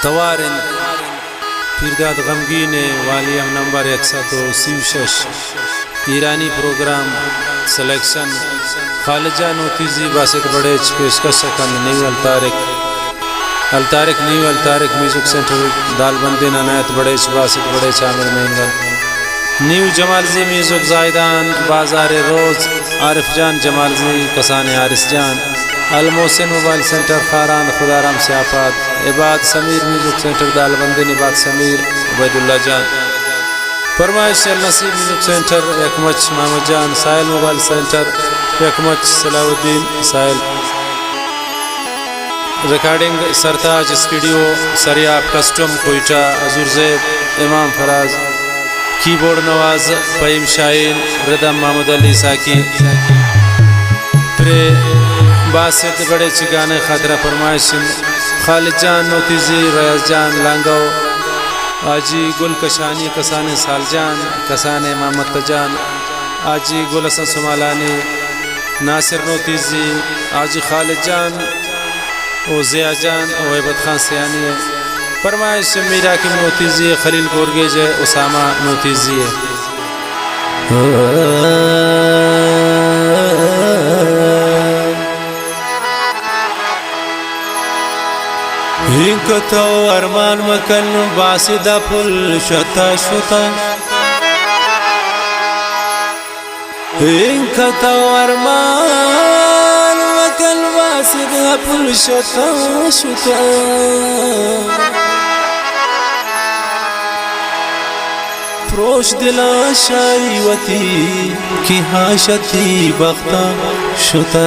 तवारिन फिरदाद गमगीन volume number 136 ईरानी प्रोग्राम सिलेक्शन खालिजा नोतीजी बासित बड़ेच पेशकश सकंद न्यू अलतारिक न्यू अलतारिक म्यूजिक सेंटर दालबंदी नानायत बड़ेच बासित बड़ेच आमिर मेनगल न्यू जमालजी म्यूजिक जायदान बाजार रोज आरिफ जान जमालजी कसाने आरिस जान अलमोहसिन मोबाइल सेंटर खारान खुदाराम सियाफात इबाद समीर म्यूजिक सेंटर दालबंदी इबाद समीर उबैदुल्ला जान फरमाइश नसीब म्यूजिक सेंटर एकमच महमूद जान साहिल मोबाइल सेंटर एकमच सलाउद्दीन साहिल रिकॉर्डिंग सरताज studio Sariab custom Quetta Azzur Zeb इमाम फराज कीबोर्ड नवाज फहीम शाहीन रिदम महमूद अली साकी प्रे बासित बड़े चिगाने खातरा फरमाइश खालिद जान नोतीजी रयाज जान लांगो आजी गुल कशानी कसाने सालजान कसाने मोहम्मद जान आजी गुल हसन सुमालानी नासिर नोतीजी आजी खालिद जान ओ ज़िया जान ओ हेबत खान सियानी फरमाइश मीरा की नोतीजी खलील गोरगेज उसामा नोतीजी हिंकतो अरमान मकन बासिदा फुल शता शता हिंकतो अरमान मकन बासिदा फुल शता शता प्रोश दिला शाईवती की हाशती बख्ता शता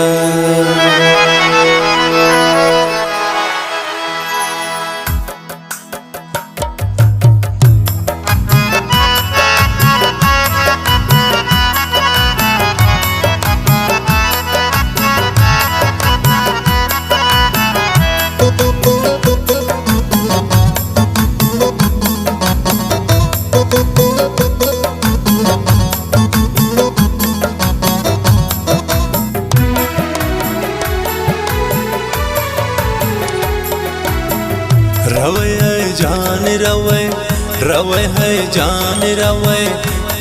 रवे है जान रवे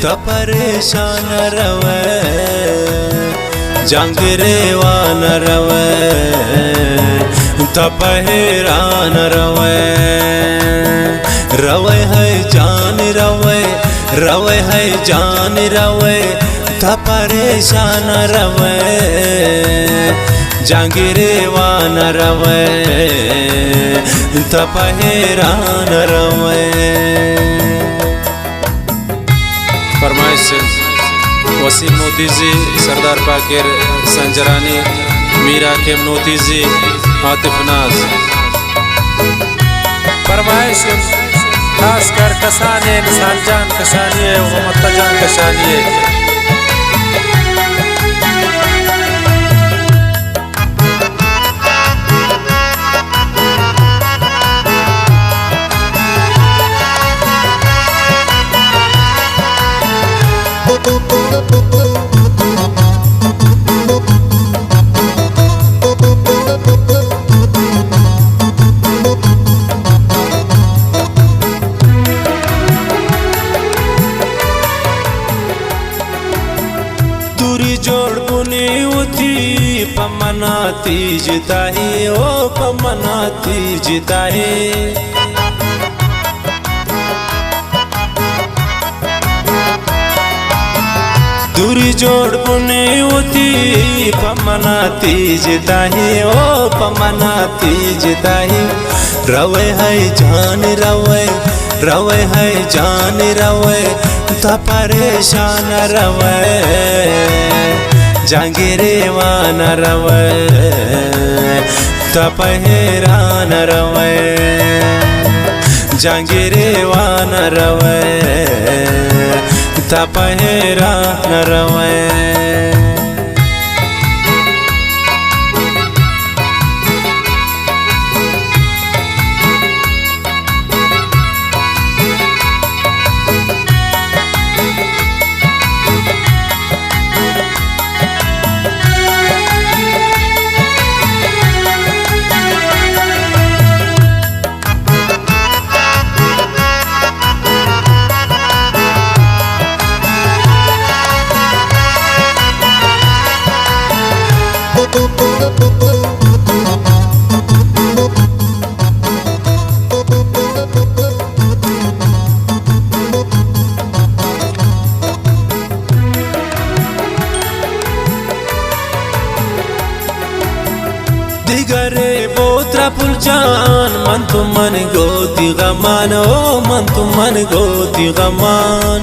तो परेशान रवे जंग रेवान रवे तो पहरान रवे रवे है जान रवे रवे है जान रवे तो परेशान रवे जंग रेवान रवे तो पहरान रवे फरमाइश वसीम नोतीजी सरदार पाकिर संजरानी मीरा केम नोतीजी आतिफ नाज फरमाइश खास कर कसाने सालजान कशानी मोहम्मद जान कशानी पमनाती जिताही ओ पमनाती जिताही दूरी जोड़ बुने होती पमनाती जिताही ओ पमनाती जिताही रवे है जान रवे रवे है जान रवे तो परेशान रवे जंगिरेवान रवे तो पहरान रवे जंगिरेवान रवे तो पहरान रवे पुलजान मन तु मन गोती गमान ओ मन तु मन गोती गमान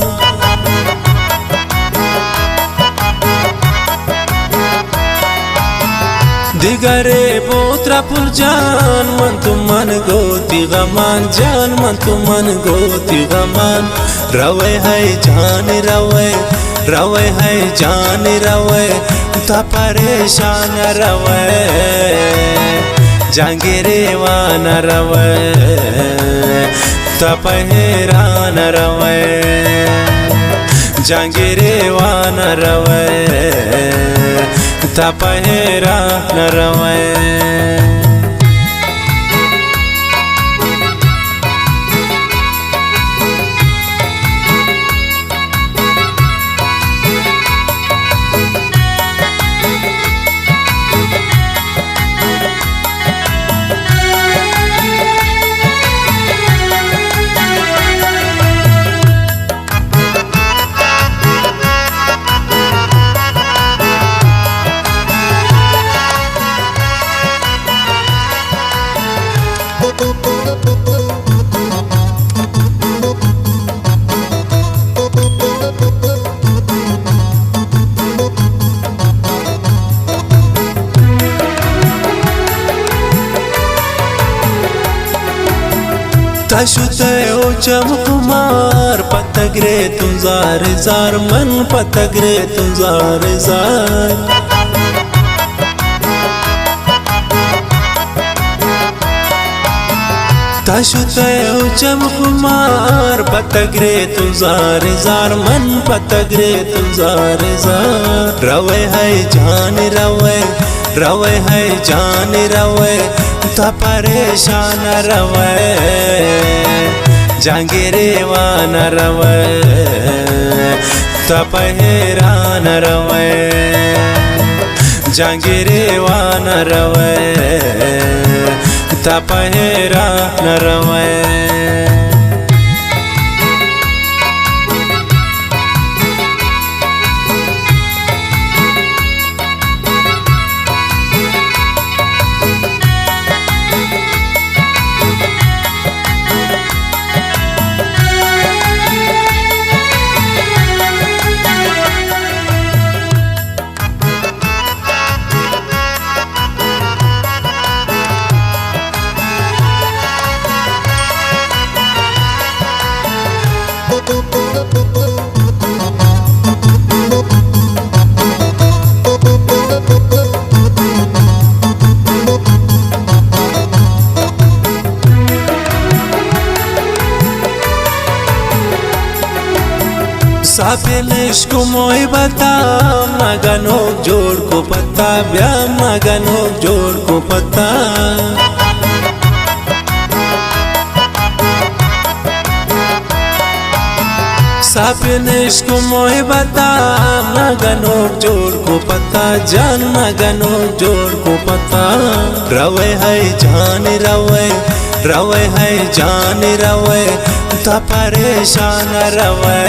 दिगरे पोत्रा पुलजान मन तु मन गोती गमान जान मन तु मन गोती गमान रवे है जान रवे रवे है जान रवे ता परेशान रवे जांगिरे वान रवे ता पहेरान रवे जांगिरे वान रवे ता पहेरान रवे तशुते ओ चमकुमार पतगरे तु जार जार मन पतगरे तु जार जार तशुते ओ चमकुमार पतगरे तु जार जार मन पतगरे तु जार जार रवे है जान रवे रवे है जान रवे ता परेशान रवे जांगिरे वान रवे ता पहेरान रवे जांगिरे वान रवे ता पहेरान रवे सापेलिश को मोई बता मगनो जोड़ को पता ब्या मगनो जोड़ को पता सापेलिश को मोई बता मगनो जोड़ को पता जान मगनो जोड़ को पता रवे है जान रवे रवे है जान रवे ता परेशान रवे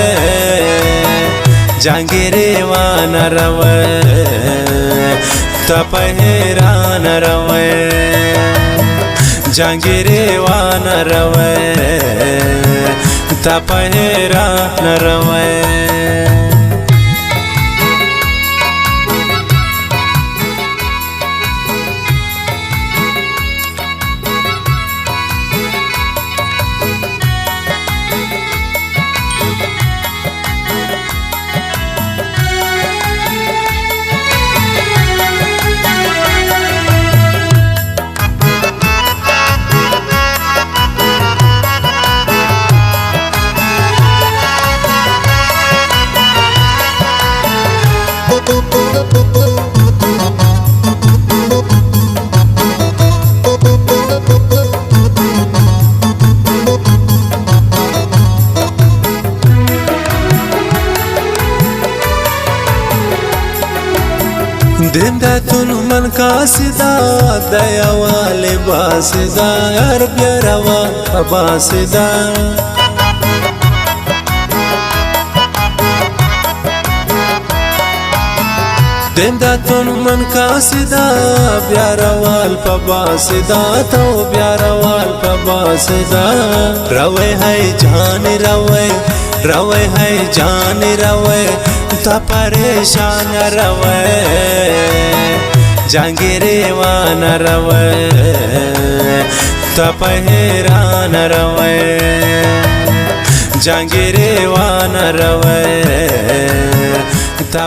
जांगिरे वान रवे ता पहेरान रवे जांगिरे वान रवे ता पहेरान रवे दिंदतुन मन का सिदा दया वाले बासिदा यार प्यारवा बासिदा देंदा तुन मन का सिदा प्यारा वाल पबा सिदा तो प्यारा वाल पबा सिदा रवे है जान रवे रवे है जान रवे ता परेशान रवे जांगिरे वान रवे ता पहरान रवे जांगिरे वान रवे ता